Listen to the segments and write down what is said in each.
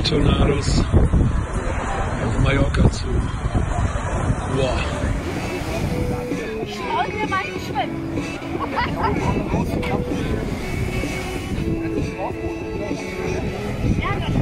Tornados auf Mallorca zu. Boah. Ich traue mir mal nicht schwimmen. Ja, das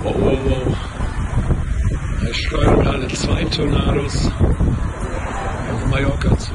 Oh. Er schleudert alle 2 Tornados auf Mallorca zu.